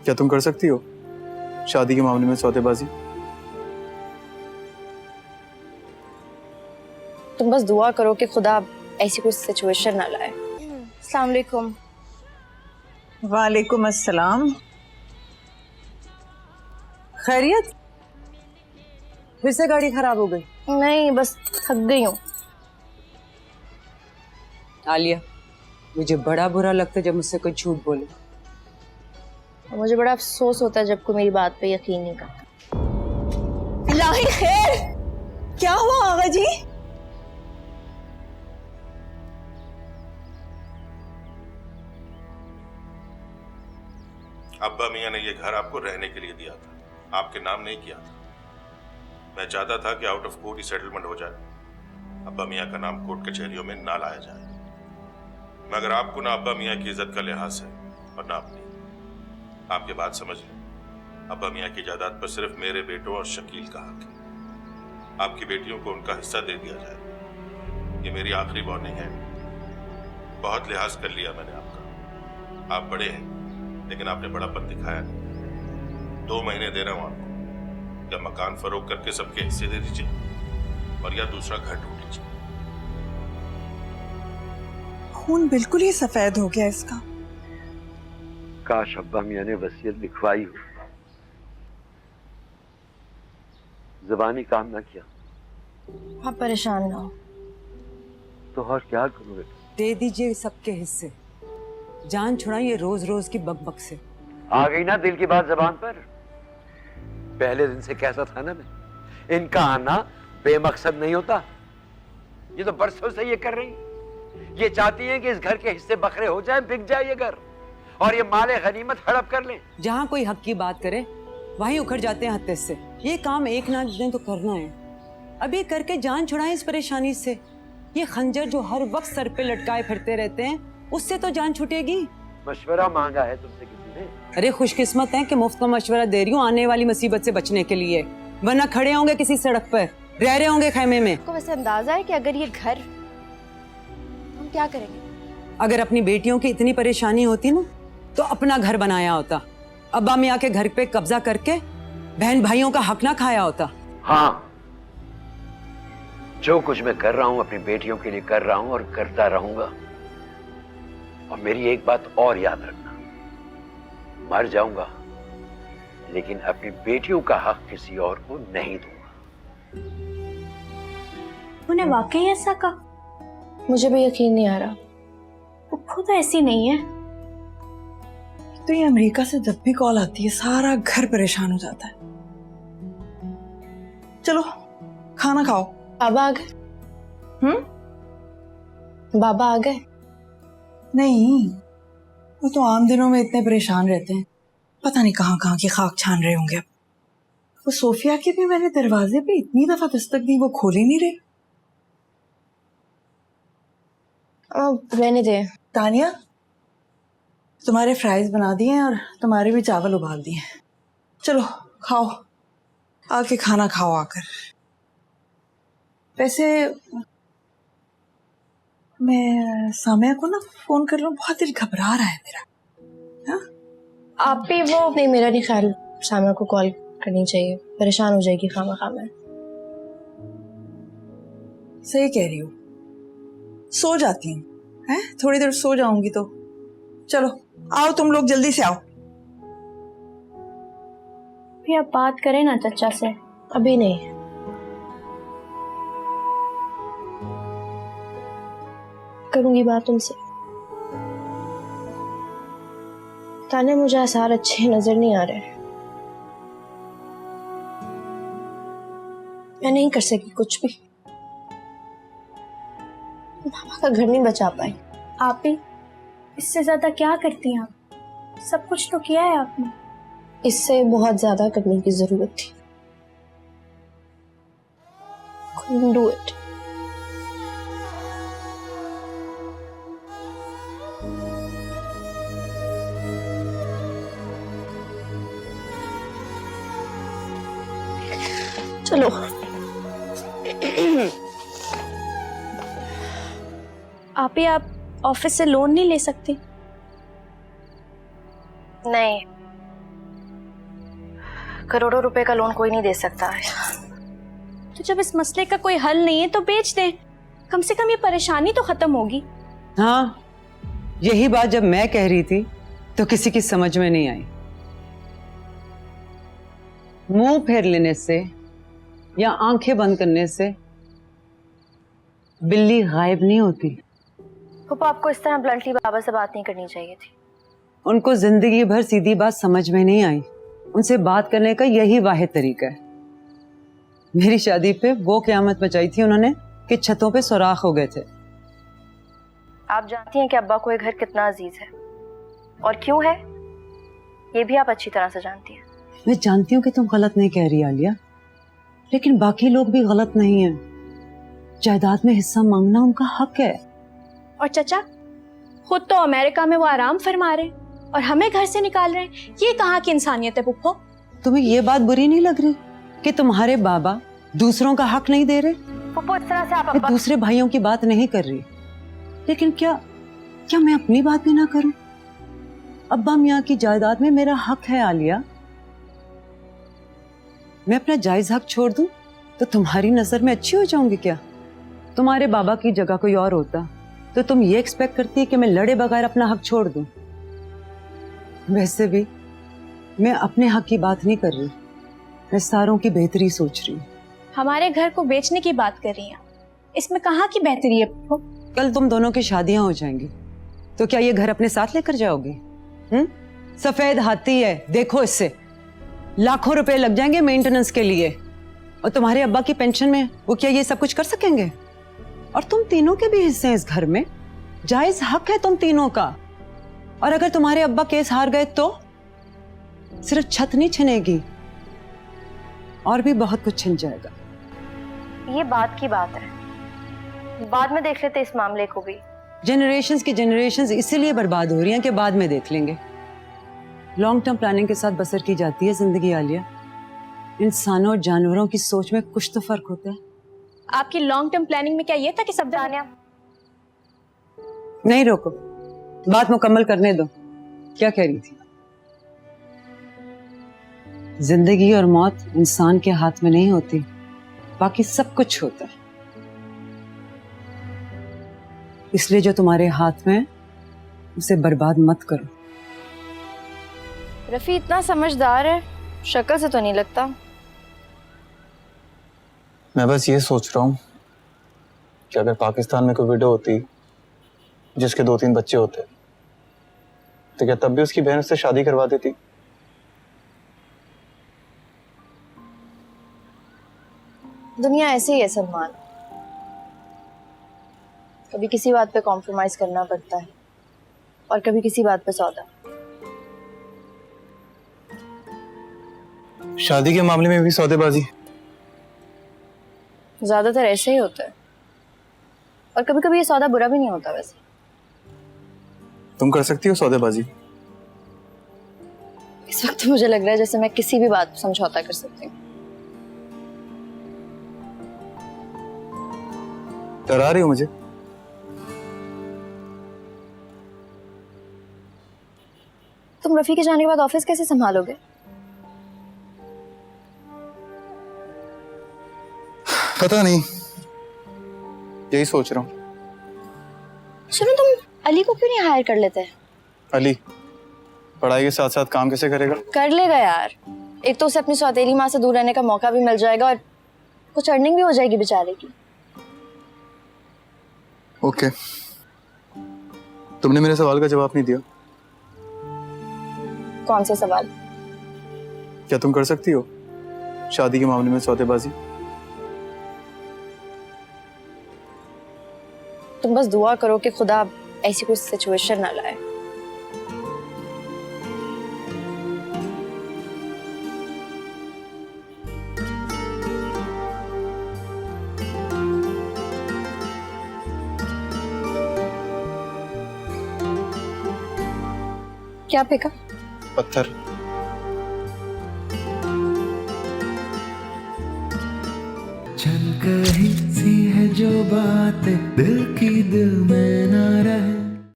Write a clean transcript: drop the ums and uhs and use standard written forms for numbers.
क्या तुम कर सकती हो शादी के मामले में सौदेबाजी? तुम बस दुआ करो कि खुदा ऐसी कोई सिचुएशन ना लाए। अस्सलाम वालेकुम। वालेकुम अस्सलाम। खैरियत? फिर से गाड़ी खराब हो गई? नहीं, बस थक गई हूँ। आलिया, मुझे बड़ा बुरा लगता है जब मुझसे कोई झूठ बोले। मुझे बड़ा अफसोस होता है जब कोई मेरी बात पे यकीन नहीं करता। इलाही खैर, क्या हुआ आगा जी? अब्बा मियाँ ने ये घर आपको रहने के लिए दिया था, आपके नाम नहीं किया था। मैं चाहता था कि out of court he settlement हो जाए, अब्बा मियाँ का नाम कोर्ट कचहरियों में ना लाया जाए। मगर आपको ना अब्बा मियाँ की इज्जत का लिहाज है और ना अपनी। आपके बात समझ लें, अब्बा मियाँ की जायदाद पर सिर्फ मेरे बेटों और शकील का हक है। आपकी बेटियों को उनका हिस्सा दे दिया जाए। ये मेरी आखिरी वार्निंग है। बहुत लिहाज कर लिया मैंने आपका। आप बड़े हैं लेकिन आपने बड़ापन दिखाया नहीं। 2 महीने दे रहा हूं आपको, या मकान फरोख्त करके सबके हिस्से दे दीजिए और या दूसरा घर ढूंढ लीजिए। खून बिल्कुल ही सफेद हो गया इसका। काश अब्बा मियाँ ने वसीयत लिखवाई हो, ज़बानी काम ना किया। आप परेशान ना हो। तो और क्या करोगे? दे दीजिए सबके हिस्से, जान छुड़ाइए रोज रोज की बकबक से। आ गई ना दिल की बात जबान पर। पहले दिन से कहता था ना मैं, इनका आना बेमकसद नहीं होता। ये तो बरसों से ये कर रही। ये चाहती हैं कि इस घर के हिस्से बखरे हो जाए, बिक जाए ये घर और ये माले गनीमत हड़प कर लें। जहाँ कोई हक की बात करे वहीं उखड़ जाते हैं हत्थे से। ये काम एक ना एक दिन तो करना है। अभी करके जान छुड़ाएं इस परेशानी से। ये खंजर जो हर वक्त सर पे लटकाए फिरते रहते हैं, उससे तो जान छूटेगी। मशवरा मांगा है तुमसे किसी ने? अरे खुशकिस्मत है कि मुफ्त का मशवरा दे रही हूँ आने वाली मुसीबत से बचने के लिए, वरना खड़े होंगे किसी सड़क पर, रह रहे होंगे खेमे में। आपको वैसे अंदाजा है कि अगर ये घर, हम क्या करेंगे? अगर अपनी बेटियों की इतनी परेशानी होती ना तो अपना घर बनाया होता। अब्बा मियाँ के घर पे कब्जा करके बहन भाइयों का हक ना खाया होता। हाँ, जो कुछ मैं कर रहा हूं अपनी बेटियों के लिए कर रहा हूं और करता रहूंगा। और मेरी एक बात और याद रखना, मर जाऊंगा लेकिन अपनी बेटियों का हक किसी और को नहीं दूंगा। उन्हें वाकई ऐसा कहा? मुझे भी यकीन नहीं आ रहा। वो खुद ऐसी नहीं है। तो ये अमेरिका से जब भी कॉल आती है सारा घर परेशान हो जाता है। चलो खाना खाओ। बाबा आ गए? बाबा आ गए? नहीं, वो तो आम दिनों में इतने परेशान रहते हैं, पता नहीं कहाँ कहाँ की खाक छान रहे होंगे। अब वो सोफिया के भी मैंने दरवाजे पे इतनी दफा दस्तक दी, वो खोल ही नहीं रहे। रहने दे। तानिया, तुम्हारे फ्राइज बना दिए हैं और तुम्हारे भी चावल उबाल दिए हैं। चलो खाओ, आके खाना खाओ आकर। वैसे मैं सामिया को ना फोन कर लूं, बहुत दिल घबरा रहा है मेरा। हाँ? आप भी वो नहीं, मेरा नहीं ख्याल सामिया को कॉल करनी चाहिए, परेशान हो जाएगी खामा में। सही कह रही हो, सो जाती हूँ। हैं, थोड़ी देर सो जाऊंगी तो। चलो आओ, तुम लोग जल्दी से आओ। भी आप बात करें ना चचा से। अभी नहीं। करूंगी बात तुमसे। ताने मुझे आसार अच्छे नजर नहीं आ रहे। मैं नहीं कर सकी कुछ भी। पापा का घर नहीं बचा पाई। आप ही इससे ज्यादा क्या करती हैं? आप सब कुछ तो किया है आपने। इससे बहुत ज्यादा करने की जरूरत थी। Couldn't do it. चलो आप ही ऑफिस से लोन नहीं ले सकती? नहीं, करोड़ों रुपए का लोन कोई नहीं दे सकता है। तो जब इस मसले का कोई हल नहीं है तो बेच दें, कम से कम ये परेशानी तो खत्म होगी। हाँ, यही बात जब मैं कह रही थी तो किसी की समझ में नहीं आई। मुंह फेर लेने से या आंखें बंद करने से बिल्ली गायब नहीं होती। पापा, आपको इस तरह ब्लंटली बाबा से बात नहीं करनी चाहिए थी। उनको जिंदगी भर सीधी बात समझ में नहीं आई। उनसे बात करने का यही वाहिद तरीका है। मेरी शादी पे वो क़यामत मचाई थी उन्होंने कि छतों पे सुराख हो गए थे। आप जानती हैं कि अब्बा को ये घर कितना अजीज है और क्यों है, ये भी आप अच्छी तरह से जानती हैं। मैं जानती हूँ कि तुम गलत नहीं कह रही आलिया, लेकिन बाकी लोग भी गलत नहीं हैं। जायदाद में हिस्सा मांगना उनका हक है। और चचा खुद तो अमेरिका में वो आराम फरमा रहे और हमें घर से निकाल रहे हैं। ये कहाँ की इंसानियत है पुप्पो? तुम्हें ये बात बुरी नहीं लग रही कि तुम्हारे बाबा दूसरों का हक नहीं दे रहे? पुप्पो, इस तरह से आप मैं दूसरे भाइयों की बात नहीं कर रही, लेकिन क्या मैं अपनी बात भी ना करूं? अब्बा मियाँ की जायदाद में मेरा हक है आलिया। मैं अपना जायज हक छोड़ दूं तो तुम्हारी नजर में अच्छी हो जाऊंगी क्या? तुम्हारे बाबा की जगह कोई और होता तो तुम ये एक्सपेक्ट करती कि मैं लड़े बगैर अपना हक छोड़ दूं? वैसे भी मैं अपने हक की बात नहीं कर रही, मैं सारों की बेहतरी सोच रही हूँ। हमारे घर को बेचने की बात कर रही हैं, इसमें कहाँ की बेहतरी है पुप्पो? कल तुम दोनों की शादियां हो जाएंगी तो क्या ये घर अपने साथ लेकर जाओगे? सफेद हाथी है, देखो इससे लाखों रुपए लग जाएंगे मेंटेनेंस के लिए, और तुम्हारे अब्बा की पेंशन में वो क्या ये सब कुछ कर सकेंगे? और तुम तीनों के भी हिस्से हैं इस घर में, जायज हक है तुम तीनों का। और अगर तुम्हारे अब्बा केस हार गए तो सिर्फ छत नहीं छिनेगी, और भी बहुत कुछ छिन जाएगा। ये बात की बात है, बाद में देख लेते इस मामले को भी। जनरेशंस की जनरेशंस इसीलिए बर्बाद हो रही हैं कि बाद में देख लेंगे। लॉन्ग टर्म प्लानिंग के साथ बसर की जाती है जिंदगी आलिया। इंसानों और जानवरों की सोच में कुछ तो फर्क होता है। आपकी लॉन्ग टर्म प्लानिंग में क्या ये था कि सब तानिया, नहीं, रोको, बात मुकम्मल करने दो। क्या कह रही थी? जिंदगी और मौत इंसान के हाथ में नहीं होती, बाकी सब कुछ होता है। इसलिए जो तुम्हारे हाथ में उसे बर्बाद मत करो। रफी इतना समझदार है, शक्ल से तो नहीं लगता। मैं बस ये सोच रहा हूँ कि अगर पाकिस्तान में कोई विडो होती जिसके 2-3 बच्चे होते तो क्या तब भी उसकी बहन उससे शादी करवा देती? दुनिया ऐसे ही है सलमान, कभी किसी बात पे कॉम्प्रोमाइज करना पड़ता है और कभी किसी बात पे सौदा। शादी के मामले में भी सौदेबाजी? ज्यादातर ऐसे ही होता है, और कभी कभी ये सौदा बुरा भी नहीं होता। वैसे तुम कर सकती हो सौदेबाजी? इस वक्त मुझे लग रहा है जैसे मैं किसी भी बात पे समझौता कर सकती हूँ। डरा रही हो मुझे? तुम रफी के जाने के बाद ऑफिस कैसे संभालोगे? पता नहीं, यही सोच रहा हूँ। सुनो, तुम अली को क्यों नहीं हायर कर लेते? अली पढ़ाई के साथ साथ काम कैसे करेगा? कर लेगा यार, एक तो उसे अपनी सौतेली माँ से दूर रहने का मौका भी मिल जाएगा और कुछ अर्निंग भी हो जाएगी बेचारे की। ओके, तुमने मेरे सवाल का जवाब नहीं दिया। कौन सा सवाल? क्या तुम कर सकती हो शादी के मामले में सौदेबाजी? तुम बस दुआ करो कि खुदा ऐसी कोई सिचुएशन ना लाए। क्या फेंका? पत्थर। चल कहीं सी है जो बात दिल की दिल में ना रहे।